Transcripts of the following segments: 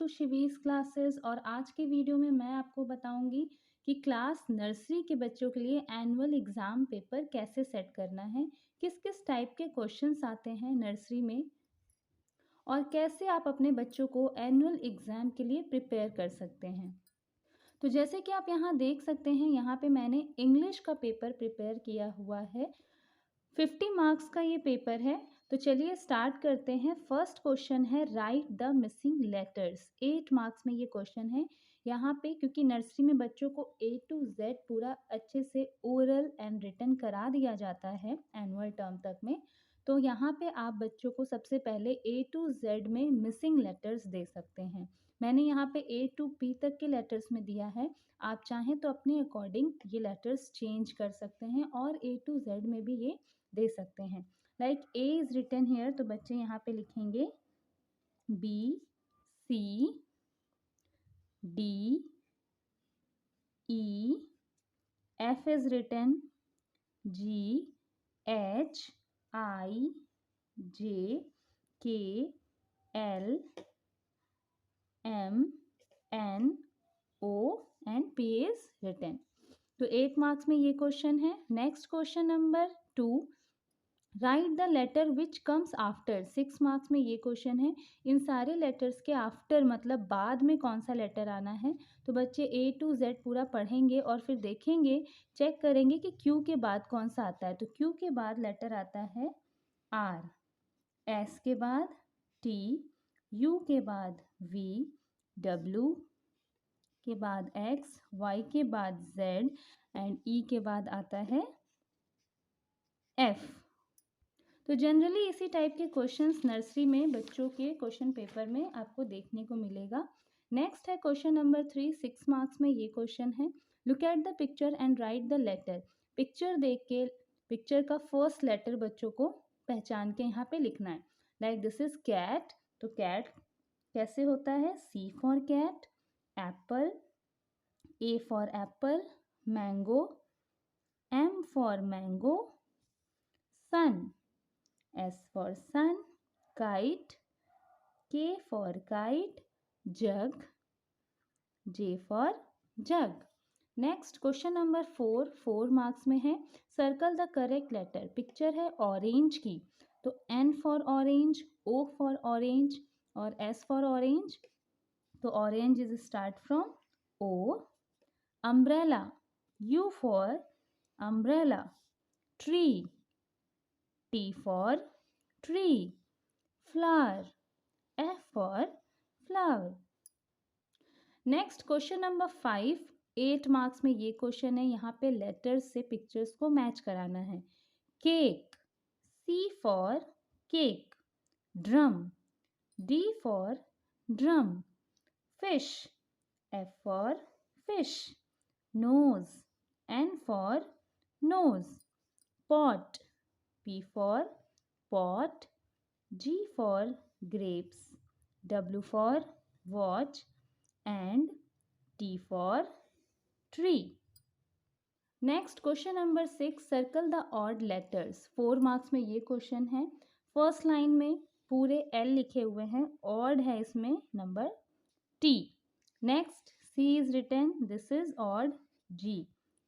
To शिवीज़ classes. और आज के वीडियो में मैं आपको बताऊंगी कि क्लास नर्सरी के बच्चों के लिए एनुअल एग्ज़ाम पेपर कैसे सेट करना है, किस किस टाइप के क्वेश्चंस आते हैं नर्सरी में और कैसे आप अपने बच्चों को एनुअल एग्ज़ाम के लिए प्रिपेयर कर सकते हैं। तो जैसे कि आप यहाँ देख सकते हैं, यहाँ पे मैंने इंग्लिश का पेपर प्रिपेयर किया हुआ है। 50 मार्क्स का ये पेपर है। तो चलिए स्टार्ट करते हैं। फर्स्ट क्वेश्चन है right the missing letters. 8 marks में ये क्वेश्चन है। यहाँ पे क्योंकि नर्सरी में बच्चों को A to Z पूरा अच्छे से ओरल एंड रिटन करा दिया जाता है एनुअल टर्म तक में, तो यहाँ पे आप बच्चों को सबसे पहले A to Z में मिसिंग लेटर्स दे सकते हैं। मैंने यहाँ पे A to P तक के लेटर्स में दिया है। आप चाहें तो अपने अकॉर्डिंग ये लेटर्स चेंज कर सकते हैं और A to Z में भी ये दे सकते हैं। Like A is written here, तो बच्चे यहाँ पे लिखेंगे B C D E। F is written G H I J K L M N O and P is written। तो 8 मार्क्स में ये क्वेश्चन है। Next question number 2, write the letter which comes after. 6 marks में ये question है। इन सारे letters के after मतलब बाद में कौन सा लेटर आना है। तो बच्चे A to Z पूरा पढ़ेंगे और फिर देखेंगे, चेक करेंगे कि Q के बाद कौन सा आता है। तो Q के बाद लेटर आता है R, S के बाद T, U के बाद V, W के बाद X, Y के बाद Z एंड E के बाद आता है F। तो जनरली इसी टाइप के क्वेश्चंस नर्सरी में बच्चों के क्वेश्चन पेपर में आपको देखने को मिलेगा। नेक्स्ट है क्वेश्चन नंबर 3, 6 मार्क्स में ये क्वेश्चन है। Look at the picture and write the letter. Picture देख के पिक्चर का फर्स्ट लेटर बच्चों को पहचान के यहाँ पे लिखना है। लाइक दिस इज कैट, तो कैट कैसे होता है, C for cat, apple, A for apple, mango, M for mango, sun, S for sun, kite, K for kite, jug, J for jug। Next question number 4, 4 marks में है। Circle the correct letter. Picture है orange की, तो N for orange, O for orange और S for orange. तो orange is start from O। Umbrella, U for umbrella. Tree, T for tree। flower, F for flower। Next question number 5, 8 marks में ये question है। यहाँ पे letters से pictures को match कराना है। Cake, C for cake. Drum, D for drum. Fish, F for fish. Nose, N for nose. Pot, P for pot, G for grapes, W for watch and T for tree। Next question number 6, circle the odd letters. 4 marks में ये question है। First line में पूरे L लिखे हुए हैं, odd है इसमें number T। Next C is written, this is odd G,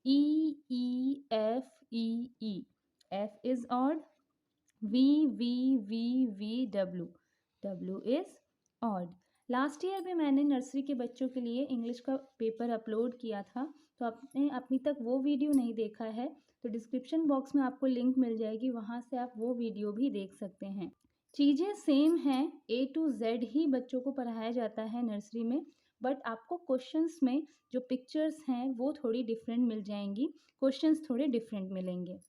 E E F E E, F is odd, V V V V W, W is odd। Last year भी मैंने nursery के बच्चों के लिए इंग्लिश का paper upload किया था, तो आपने अभी तक वो वीडियो नहीं देखा है तो डिस्क्रिप्शन बॉक्स में आपको लिंक मिल जाएगी, वहाँ से आप वो वीडियो भी देख सकते हैं। चीज़ें सेम हैं, A to Z ही बच्चों को पढ़ाया जाता है नर्सरी में, बट आपको क्वेश्चंस में जो पिक्चर्स हैं वो थोड़ी डिफरेंट मिल जाएंगी, क्वेश्चंस थोड़े डिफरेंट मिलेंगे,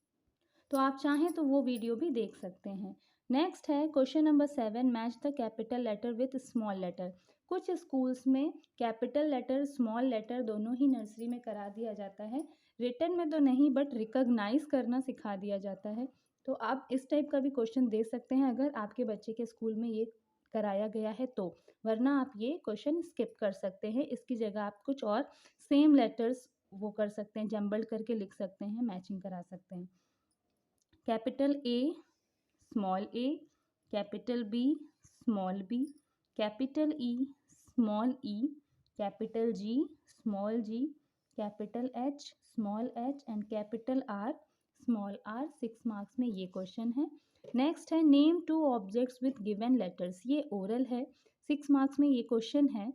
तो आप चाहें तो वो वीडियो भी देख सकते हैं। नेक्स्ट है question number 7, match the capital letter with small letter. कुछ स्कूल्स में कैपिटल लेटर स्मॉल लेटर दोनों ही नर्सरी में करा दिया जाता है। रिटन में तो नहीं बट रिकॉग्नाइज करना सिखा दिया जाता है। तो आप इस टाइप का भी क्वेश्चन दे सकते हैं अगर आपके बच्चे के स्कूल में ये कराया गया है तो, वरना आप ये क्वेश्चन स्किप कर सकते हैं। इसकी जगह आप कुछ और सेम लेटर्स वो कर सकते हैं, जम्बल करके लिख सकते हैं, मैचिंग करा सकते हैं। Capital A small a, capital B small b, capital E small E, capital G, small G, capital H, small H and capital R, small R. 6 marks में ये क्वेश्चन है। नेक्स्ट है name 2 objects with given letters. ये oral है, 6 marks में ये question है।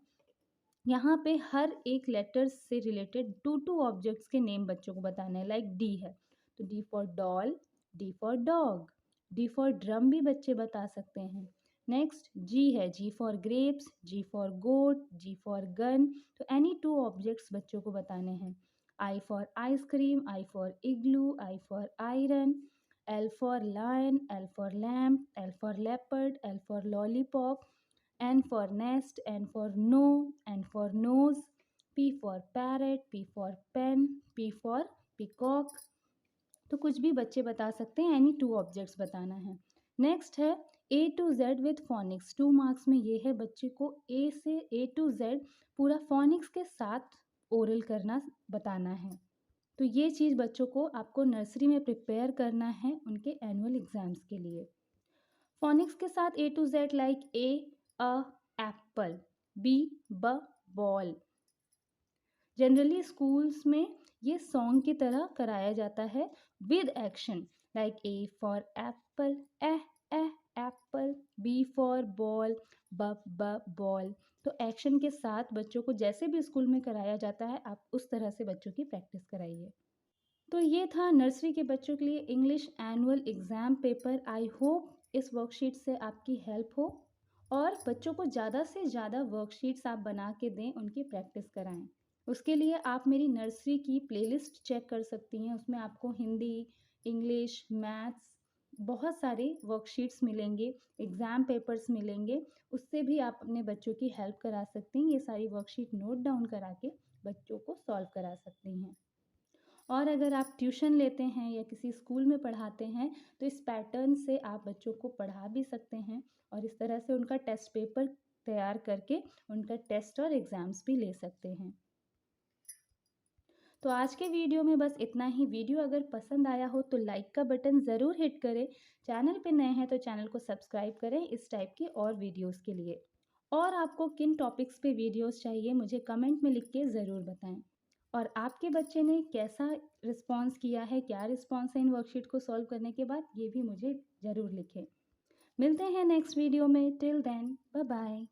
यहाँ पे हर एक लेटर्स से रिलेटेड 2 ऑब्जेक्ट्स के नेम बच्चों को बताने हैं। लाइक डी है तो D for doll, D for dog, D for drum भी बच्चे बता सकते हैं। नेक्स्ट जी है, G for grapes, G for goat, G for gun. तो एनी 2 ऑब्जेक्ट्स बच्चों को बताने हैं। I for ice cream, I for igloo, I for iron, L for lion, L for lamp, L for leopard, L for lollipop, N for nest, N for no, N for nose, P for parrot, P for pen, P for peacock। तो कुछ भी बच्चे बता सकते हैं, any 2 objects बताना है। Next है A to Z with phonics. 2 marks में ये है, बच्चे को A से A to Z पूरा फोनिक्स के साथ ओरल करना बताना है। तो ये चीज़ बच्चों को आपको नर्सरी में प्रिपेयर करना है उनके एनुअल एग्जाम्स के लिए। फोनिक्स के साथ A to Z like A Apple, B ball. Generally schools में ये सॉन्ग की तरह कराया जाता है with action. Like A for Apple, Apple, B for ball, ball. तो एक्शन के साथ बच्चों को जैसे भी स्कूल में कराया जाता है, आप उस तरह से बच्चों की प्रैक्टिस कराइए। तो ये था नर्सरी के बच्चों के लिए English annual exam paper. I hope इस वर्कशीट से आपकी हेल्प हो और बच्चों को ज़्यादा से ज़्यादा वर्कशीट्स आप बना के दें, उनकी प्रैक्टिस कराएं। उसके लिए आप मेरी नर्सरी की प्लेलिस्ट चेक कर सकती हैं। उसमें आपको हिंदी, इंग्लिश, मैथ्स बहुत सारे वर्कशीट्स मिलेंगे, एग्ज़ाम पेपर्स मिलेंगे। उससे भी आप अपने बच्चों की हेल्प करा सकती हैं। ये सारी वर्कशीट नोट डाउन करा के बच्चों को सॉल्व करा सकती हैं। और अगर आप ट्यूशन लेते हैं या किसी स्कूल में पढ़ाते हैं तो इस पैटर्न से आप बच्चों को पढ़ा भी सकते हैं और इस तरह से उनका टेस्ट पेपर तैयार करके उनका टेस्ट और एग्ज़ाम्स भी ले सकते हैं। तो आज के वीडियो में बस इतना ही। वीडियो अगर पसंद आया हो तो लाइक का बटन ज़रूर हिट करें। चैनल पे नए हैं तो चैनल को सब्सक्राइब करें इस टाइप की और वीडियोस के लिए। और आपको किन टॉपिक्स पे वीडियोस चाहिए मुझे कमेंट में लिख के ज़रूर बताएं। और आपके बच्चे ने कैसा रिस्पॉन्स किया है, क्या रिस्पॉन्स है इन वर्कशीट को सॉल्व करने के बाद, ये भी मुझे ज़रूर लिखें। मिलते हैं नेक्स्ट वीडियो में। Till then bye bye.